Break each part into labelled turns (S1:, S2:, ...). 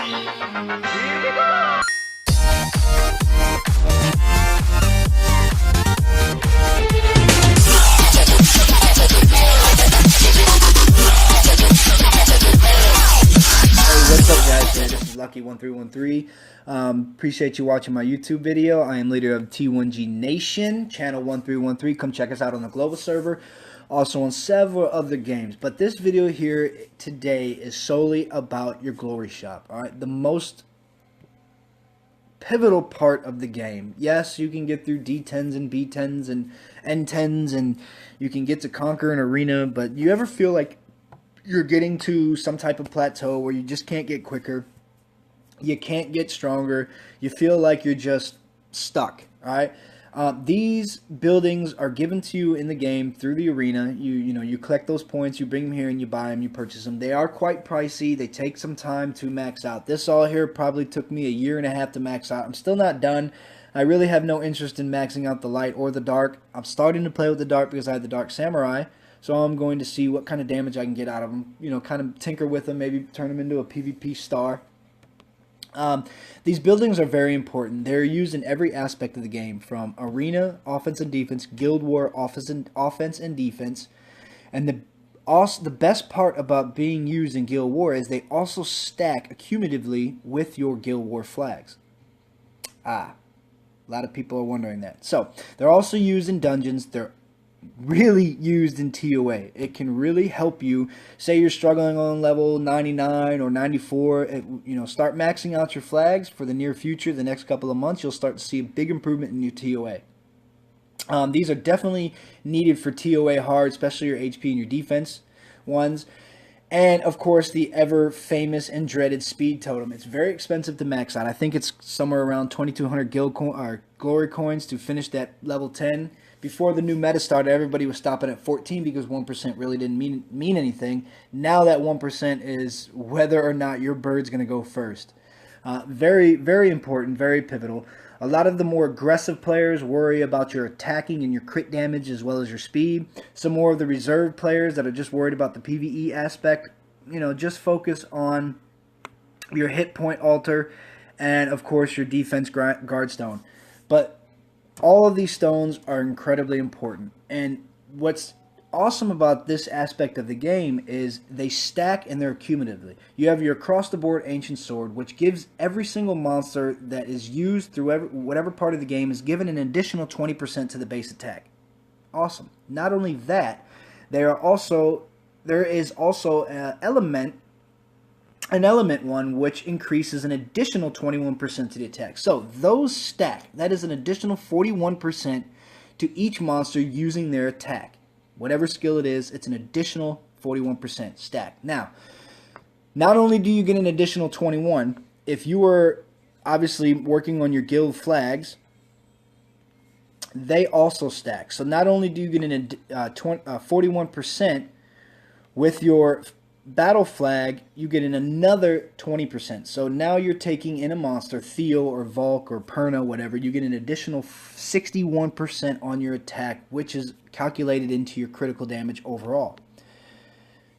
S1: What's up, guys? This is Lucky1313. Appreciate you watching my YouTube video. I am leader of T1G Nation, channel 1313. Come check us out on the global server, also on several other games. But this video here today is solely about your glory shop. All right, the most pivotal part of the game. Yes, you can get through D10s and B10s and N10s, and you can get to conquer an arena. But you ever feel like you're getting to some type of plateau where you just can't get quicker, you can't get stronger, you feel like you're just stuck? All right, these buildings are given to you in the game through the arena. You collect those points, you bring them here, and you buy them, you purchase them. They are quite pricey. They take some time to max out. This all here probably took me 1.5 years to max out. I'm still not done. I really have no interest in maxing out the light or the dark. I'm starting to play with the dark because I have the Dark Samurai. So I'm going to see what kind of damage I can get out of them. You know, kind of tinker with them, maybe turn them into a PvP star. These buildings are very important. They're used in every aspect of the game, from arena, offense and defense, guild war, offense and defense. And the best part about being used in guild war is they also stack accumulatively with your guild war flags. A lot of people are wondering that. So they're also used in dungeons. They're really used in TOA. It can really help you. Say you're struggling on level 99 or 94, start maxing out your flags for the near future. The next couple of months, you'll start to see a big improvement in your TOA. These are definitely needed for TOA hard, especially your HP and your defense ones. And of course, the ever famous and dreaded speed totem. It's very expensive to max out. I think it's somewhere around 2,200 glory coins to finish that level 10. Before the new meta started, everybody was stopping at 14 because 1% really didn't mean anything. Now that 1% is whether or not your bird's going to go first. Very, very important, very pivotal. A lot of the more aggressive players worry about your attacking and your crit damage as well as your speed. Some more of the reserve players that are just worried about the PvE aspect, just focus on your hit point altar and, of course, your defense guard stone. But all of these stones are incredibly important, and what's awesome about this aspect of the game is they stack and they're cumulatively. You have your across-the-board Ancient Sword, which gives every single monster that is used through whatever part of the game is given an additional 20% to the base attack. Awesome. Not only that, there is also an element one which increases an additional 21% to the attack. So those stack. That is an additional 41% to each monster using their attack. Whatever skill it is, it's an additional 41% stack. Now, not only do you get an additional 21, if you were obviously working on your guild flags, they also stack. So not only do you get an 41% with your battle flag, you get in another 20%. So now you're taking in a monster, Theo or Volk or Perna, whatever, you get an additional 61% on your attack, which is calculated into your critical damage overall.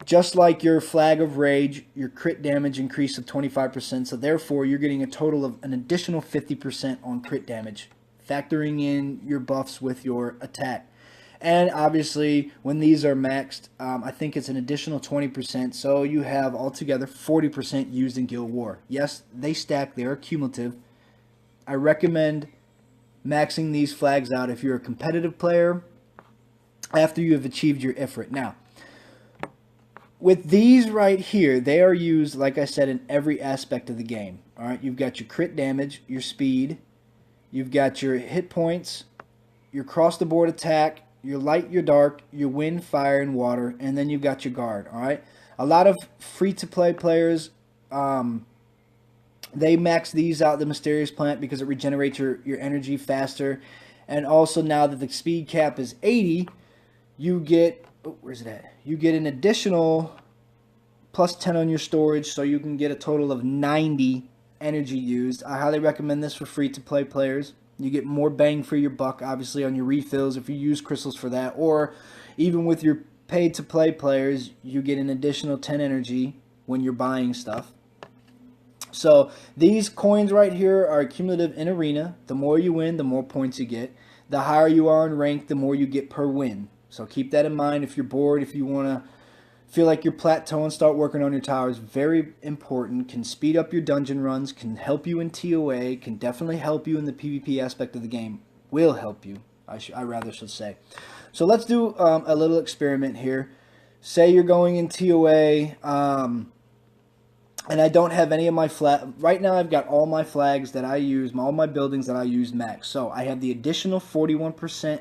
S1: Just like your Flag of Rage, your crit damage increased of 25%, so therefore you're getting a total of an additional 50% on crit damage, factoring in your buffs with your attack. And obviously, when these are maxed, I think it's an additional 20%. So you have altogether 40% used in Guild War. Yes, they stack. They are cumulative. I recommend maxing these flags out if you're a competitive player after you have achieved your Ifrit. Now, with these right here, they are used, like I said, in every aspect of the game. All right, you've got your crit damage, your speed. You've got your hit points, your cross-the-board attack, your light, your dark, your wind, fire, and water, and then you've got your guard, all right? A lot of free-to-play players, they max these out, the Mysterious Plant, because it regenerates your energy faster. And also now that the speed cap is 80, you get, where's it at? You get an additional plus 10 on your storage, so you can get a total of 90 energy used. I highly recommend this for free-to-play players. You get more bang for your buck, obviously, on your refills if you use crystals for that. Or even with your paid-to-play players, you get an additional 10 energy when you're buying stuff. So these coins right here are cumulative in arena. The more you win, the more points you get. The higher you are in rank, the more you get per win. So keep that in mind if you're bored, if you want to feel like you're plateauing, start working on your towers. Very important. Can speed up your dungeon runs, can help you in TOA, can definitely help you in the PvP aspect of the game. Will help you, I rather should say. So let's do a little experiment here. Say you're going in TOA, and I don't have any of my flag. Right now I've got all my flags that I use, all my buildings that I use max. So I have the additional 41%,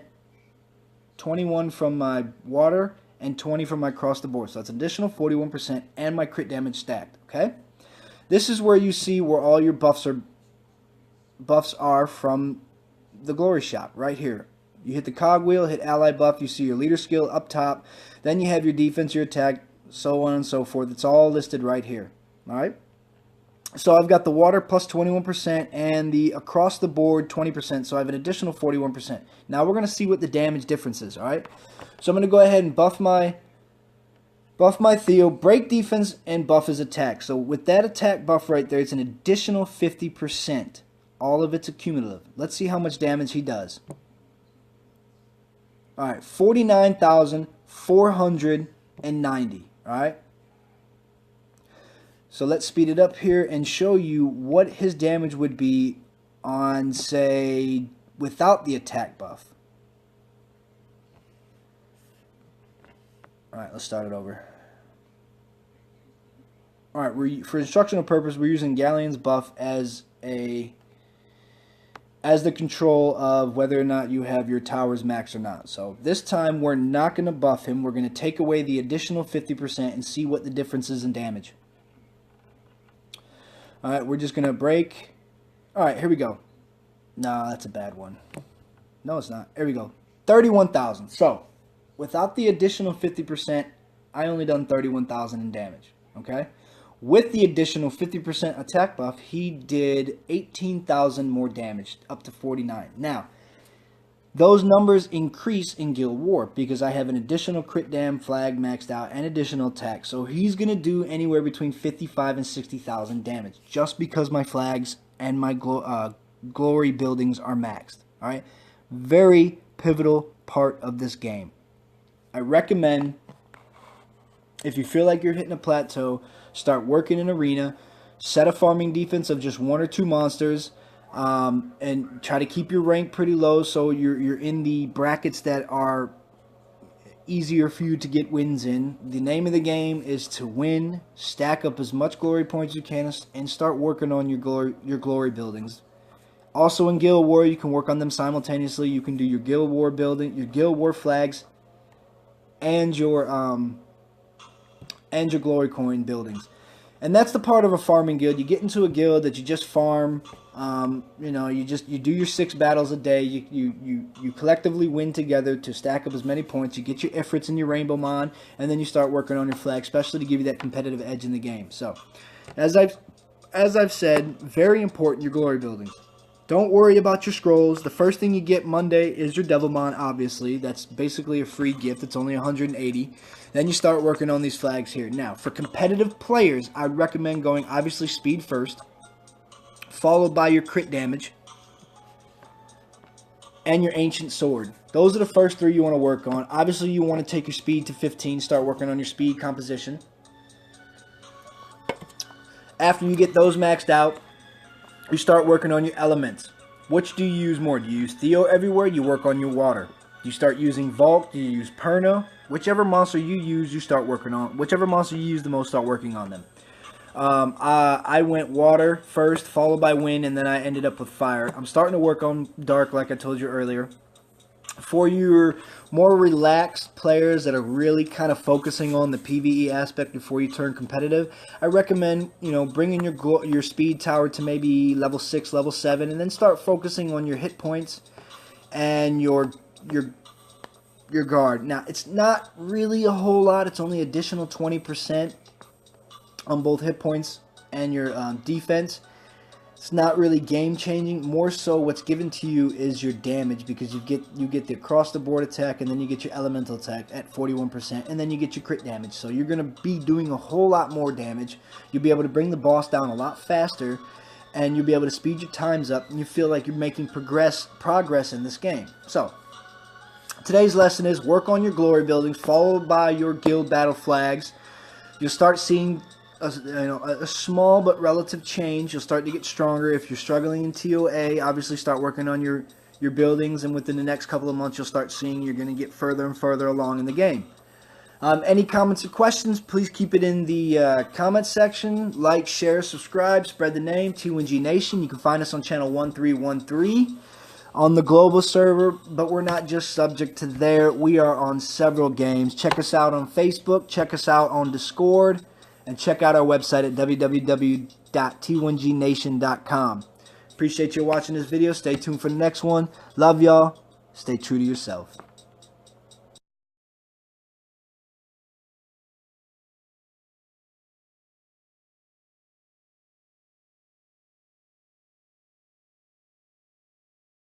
S1: 21 from my water, and 20 from my cross the board. So that's additional 41% and my crit damage stacked, okay? This is where you see where all your buffs are from the glory shop, right here. You hit the cogwheel, hit ally buff, you see your leader skill up top. Then you have your defense, your attack, so on and so forth. It's all listed right here. All right, so I've got the water plus 21% and the across the board 20%, so I have an additional 41%. Now we're going to see what the damage difference is, all right? So I'm going to go ahead and buff my Theo, break defense, and buff his attack. So with that attack buff right there, it's an additional 50%. All of it's cumulative. Let's see how much damage he does. All right, 49,490, all right? So let's speed it up here and show you what his damage would be on, say, without the attack buff. All right, let's start it over. All right, for instructional purpose, we're using Galleon's buff as the control of whether or not you have your towers max or not. So this time we're not going to buff him. We're going to take away the additional 50% and see what the difference is in damage. All right, we're just going to break. All right, here we go. No, that's a bad one. No, it's not. Here we go. 31,000. So, without the additional 50%, I only done 31,000 in damage. Okay? With the additional 50% attack buff, he did 18,000 more damage, up to 49. Now, those numbers increase in Guild War because I have an additional crit dam flag maxed out and additional attack. So he's going to do anywhere between 55 and 60,000 damage just because my flags and my glory buildings are maxed. All right, very pivotal part of this game. I recommend, if you feel like you're hitting a plateau, start working in arena, set a farming defense of just 1 or 2 monsters. And try to keep your rank pretty low so you're in the brackets that are easier for you to get wins in. The name of the game is to win, stack up as much glory points as you can, and start working on your glory buildings. Also in Guild War, you can work on them simultaneously. You can do your Guild War building, your Guild War flags, and your glory coin buildings. And that's the part of a farming guild. You get into a guild that you just farm. You know, you do your 6 battles a day. You collectively win together to stack up as many points. You get your Ifrits and your Rainbow Mon, and then you start working on your flag, especially to give you that competitive edge in the game. So, as I've said, very important, your glory buildings. Don't worry about your scrolls. The first thing you get Monday is your Devilmon, obviously. That's basically a free gift. It's only 180. Then you start working on these flags here. Now, for competitive players, I'd recommend going, obviously, speed first, followed by your crit damage, and your Ancient Sword. Those are the first 3 you want to work on. Obviously, you want to take your speed to 15, start working on your speed composition. After you get those maxed out, you start working on your elements. Which do you use more? Do you use Theo everywhere? You work on your water. Do you start using Volk? Do you use Perna? Whichever monster you use, you start working on. Whichever monster you use the most, start working on them. I went water first, followed by wind, and then I ended up with fire. I'm starting to work on dark, like I told you earlier. For your more relaxed players that are really kind of focusing on the PvE aspect before you turn competitive, I recommend, bringing your speed tower to maybe level 6, level 7, and then start focusing on your hit points and your guard. Now, it's not really a whole lot. It's only additional 20% on both hit points and your defense. It's not really game changing. More so, what's given to you is your damage, because you get the across the board attack, and then you get your elemental attack at 41%, and then you get your crit damage. So you're gonna be doing a whole lot more damage. You'll be able to bring the boss down a lot faster, and you'll be able to speed your times up, and you feel like you're making progress in this game. So today's lesson is work on your glory buildings, followed by your guild battle flags. You'll start seeing a small but relative change. You'll start to get stronger. If you're struggling in TOA, obviously start working on your buildings, and within the next couple of months you'll start seeing you're going to get further and further along in the game. Any comments or questions, please keep it in the comment section. Like, share, subscribe, spread the name, T1G Nation. You can find us on channel 1313 on the global server, but we're not just subject to there. We are on several games. Check us out on Facebook, check us out on Discord, and check out our website at www.t1gnation.com. Appreciate you watching this video. Stay tuned for the next one. Love y'all. Stay true to yourself.